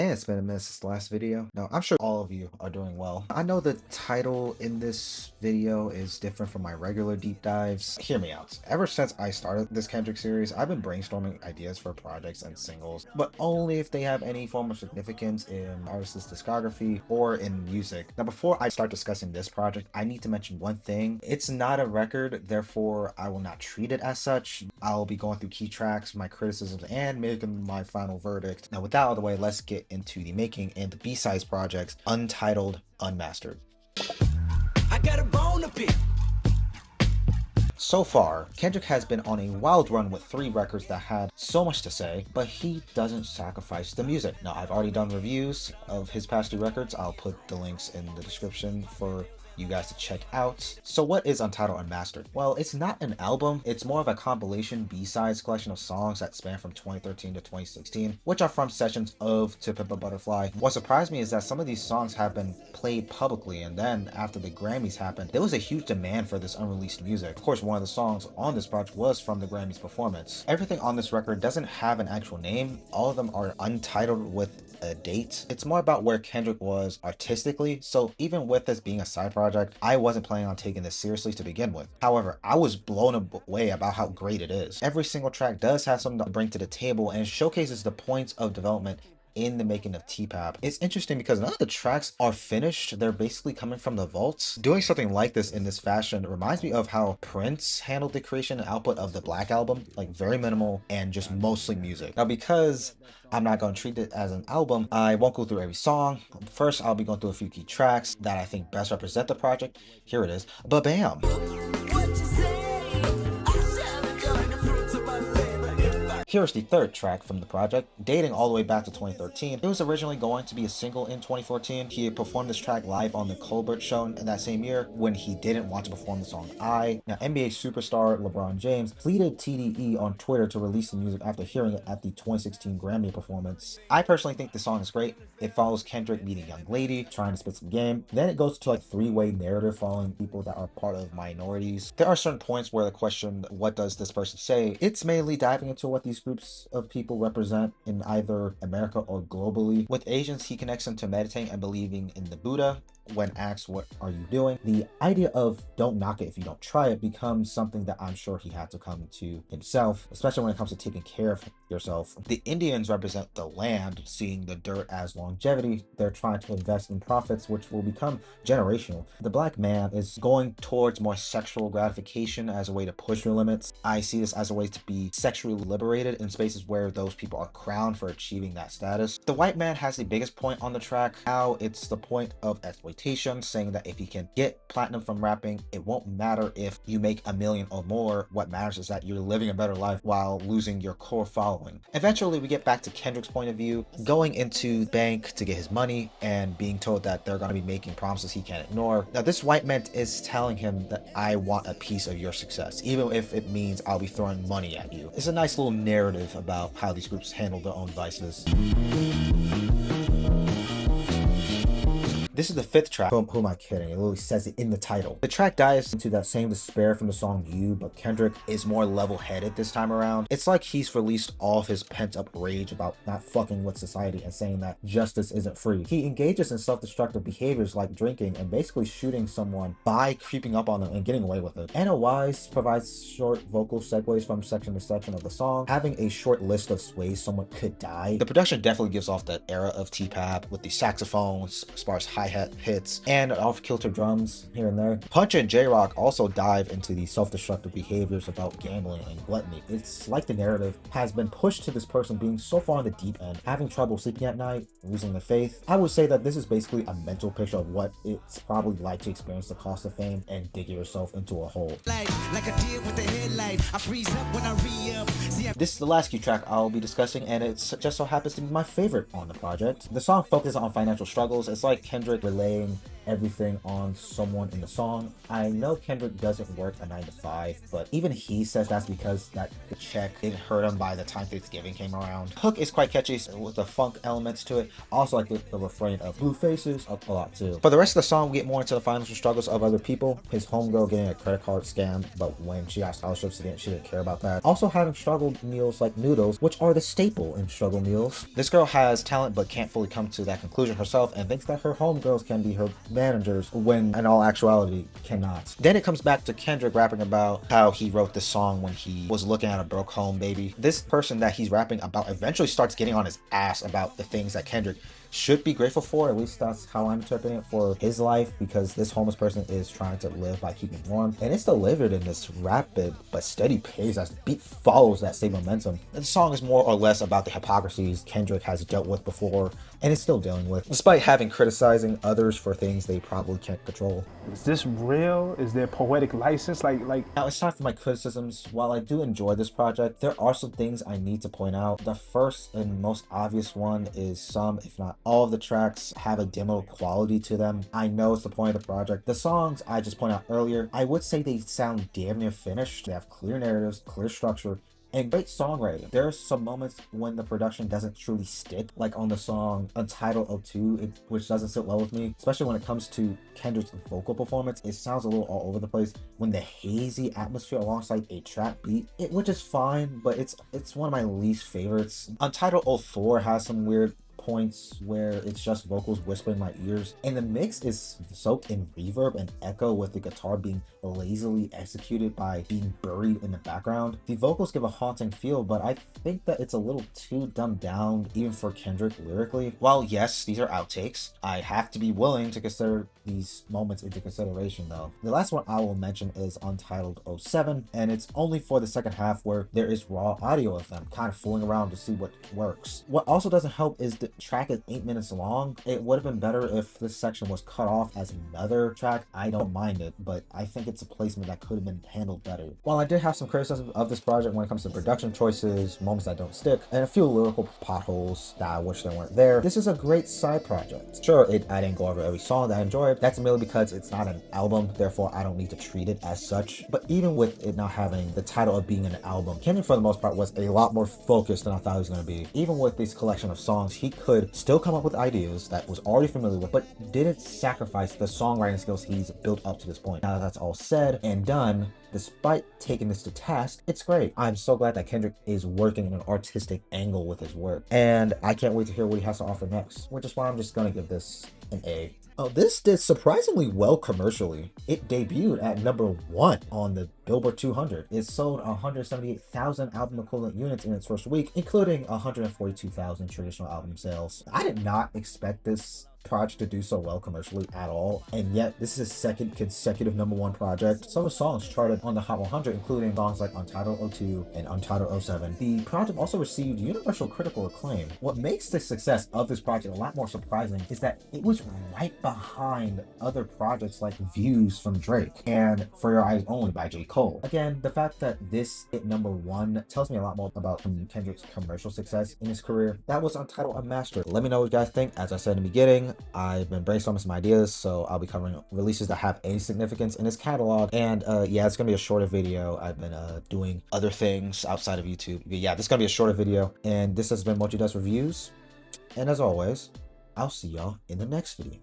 Hey, it's been a minute since the last video. Now, I'm sure all of you are doing well. I know the title in this video is different from my regular deep dives. Hear me out. Ever since I started this Kendrick series, I've been brainstorming ideas for projects and singles, but only if they have any form of significance in artist's discography or in music. Now, before I start discussing this project, I need to mention one thing. It's not a record, therefore I will not treat it as such. I'll be going through key tracks, my criticisms, and making my final verdict. Now, with that out of the way, let's get into the making and the B-sides projects, Untitled, Unmastered. I got a bone to pick. So far, Kendrick has been on a wild run with 3 records that had so much to say, but he doesn't sacrifice the music. Now, I've already done reviews of his past 2 records. I'll put the links in the description for you guys to check out. So what is Untitled Unmastered? Well, it's not an album, it's more of a compilation B-sides collection of songs that span from 2013 to 2016, which are from sessions of To Pimp a Butterfly. What surprised me is that some of these songs have been played publicly, and then after the Grammys happened, there was a huge demand for this unreleased music. Of course, one of the songs on this project was from the Grammys performance. Everything on this record doesn't have an actual name. All of them are untitled with a date. It's more about where Kendrick was artistically, so even with this being a side project, I wasn't planning on taking this seriously to begin with. However, I was blown away about how great it is. Every single track does have something to bring to the table and showcases the points of development in the making of T-Pap. It's interesting because none of the tracks are finished. They're basically coming from the vaults. Doing something like this in this fashion reminds me of how Prince handled the creation and output of the Black Album, like very minimal and just mostly music. Now, because I'm not going to treat it as an album, I won't go through every song. First, I'll be going through a few key tracks that I think best represent the project. Here it is. Ba-bam! Here's the 3rd track from the project, dating all the way back to 2013. It was originally going to be a single in 2014. He had performed this track live on the Colbert Show in that same year when he didn't want to perform the song I. Now, NBA superstar LeBron James pleaded TDE on Twitter to release the music after hearing it at the 2016 Grammy performance. I personally think the song is great. It follows Kendrick meeting a young lady, trying to spit some game. Then it goes to like 3-way narrative following people that are part of minorities. There are certain points where the question, what does this person say? It's mainly diving into what these groups of people represent in either America or globally. With Asians, he connects them to meditating and believing in the Buddha. When asked, what are you doing? The idea of don't knock it if you don't try it becomes something that I'm sure he had to come to himself, especially when it comes to taking care of yourself. The Indians represent the land, seeing the dirt as longevity. They're trying to invest in profits, which will become generational. The Black man is going towards more sexual gratification as a way to push your limits. I see this as a way to be sexually liberated in spaces where those people are crowned for achieving that status. The white man has the biggest point on the track, how it's the point of exploitation, saying that if you can get platinum from rapping, it won't matter if you make $1 million or more. What matters is that you're living a better life while losing your core following. Eventually, we get back to Kendrick's point of view, going into bank to get his money and being told that they're going to be making promises he can't ignore. Now, this white man is telling him that I want a piece of your success, even if it means I'll be throwing money at you. It's a nice little narrative about how these groups handle their own vices. This is the 5th track. Who am I kidding? It literally says it in the title. The track dives into that same despair from the song You, but Kendrick is more level-headed this time around. It's like he's released all of his pent-up rage about not fucking with society and saying that justice isn't free. He engages in self-destructive behaviors like drinking and basically shooting someone by creeping up on them and getting away with it. Anna Wise provides short vocal segues from section to section of the song, having a short list of ways someone could die. The production definitely gives off that era of T-Pap with the saxophones, as far as hi-hat hits and off-kilter drums here and there. Punch and J-Rock also dive into the self-destructive behaviors about gambling and gluttony. It's like the narrative has been pushed to this person being so far on the deep end, having trouble sleeping at night, losing their faith. I would say that this is basically a mental picture of what it's probably like to experience the cost of fame and dig yourself into a hole. This is the last key track I'll be discussing, and it just so happens to be my favorite on the project. The song focuses on financial struggles. It's like Kendrick Kendrick relaying everything on someone in the song. I know Kendrick doesn't work a 9 to 5, but even he says that's because that the check didn't hurt him by the time Thanksgiving came around. Hook is quite catchy with the funk elements to it. Also like the refrain of blue faces a lot too. For the rest of the song, we get more into the financial struggles of other people. His homegirl getting a credit card scam, but when she got scholarships, she didn't care about that. Also having struggle meals like noodles, which are the staple in struggle meals. This girl has talent but can't fully come to that conclusion herself and thinks that her homegirls can be her managers when in all actuality cannot. Then it comes back to Kendrick rapping about how he wrote this song when he was looking at a broke home baby. This person that he's rapping about eventually starts getting on his ass about the things that Kendrick should be grateful for. At least that's how I'm interpreting it for his life, because this homeless person is trying to live by keeping warm, and it's delivered in this rapid but steady pace as the beat follows that same momentum. The song is more or less about the hypocrisies Kendrick has dealt with before and is still dealing with, despite having criticizing others for things they probably can't control. Is this real? Is there poetic license? Like Now it's time for my criticisms. While I do enjoy this project, there are some things I need to point out. The first and most obvious one is some, if not all of the tracks have a demo quality to them. I know it's the point of the project. The songs I just pointed out earlier, I would say they sound damn near finished. They have clear narratives, clear structure, and great songwriting. There are some moments when the production doesn't truly stick, like on the song Untitled 02, which doesn't sit well with me, especially when it comes to Kendrick's vocal performance. It sounds a little all over the place when the hazy atmosphere alongside a trap beat, which is fine, but it's one of my least favorites. Untitled 04 has some weird points where it's just vocals whispering in my ears, and the mix is soaked in reverb and echo, with the guitar being lazily executed by being buried in the background. The vocals give a haunting feel, but I think that it's a little too dumbed down even for Kendrick lyrically. While yes, these are outtakes, I have to be willing to consider these moments into consideration though. The last one I will mention is Untitled 07, and it's only for the second half where there is raw audio of them kind of fooling around to see what works. What also doesn't help is the track is 8 minutes long. It would have been better if this section was cut off as another track. I don't mind it, but I think it's a placement that could have been handled better. While I did have some criticism of this project when it comes to production choices, moments that don't stick, and a few lyrical potholes that I wish they weren't there, this is a great side project. Sure, I didn't go over every song that I enjoyed. That's merely because it's not an album, therefore I don't need to treat it as such. But even with it not having the title of being an album, Kendrick for the most part was a lot more focused than I thought he was going to be. Even with this collection of songs, he could still come up with ideas that was already familiar with, but didn't sacrifice the songwriting skills he's built up to this point. Now that that's all said and done, despite taking this to task, it's great. I'm so glad that Kendrick is working in an artistic angle with his work, and I can't wait to hear what he has to offer next, which is why I'm just gonna give this an A. Oh, this did surprisingly well commercially. It debuted at #1 on the Billboard 200. It sold 178,000 album equivalent units in its first week, including 142,000 traditional album sales. I did not expect this project to do so well commercially at all, and yet this is his second consecutive #1 project. Some of the songs charted on the Hot 100, including songs like Untitled 02 and Untitled 07. The project also received universal critical acclaim. What makes the success of this project a lot more surprising is that it was right behind other projects like Views from Drake and For Your Eyes Only by J. Cole. Again, the fact that this hit #1 tells me a lot more about Kendrick's commercial success in his career. That was Untitled Unmastered. Let me know what you guys think. As I said in the beginning, I've been brainstorming some ideas, so I'll be covering releases that have any significance in his catalog. And yeah, it's gonna be a shorter video. I've been doing other things outside of YouTube. But yeah, this is gonna be a shorter video, and this has been Mochi Does Reviews. And as always, I'll see y'all in the next video.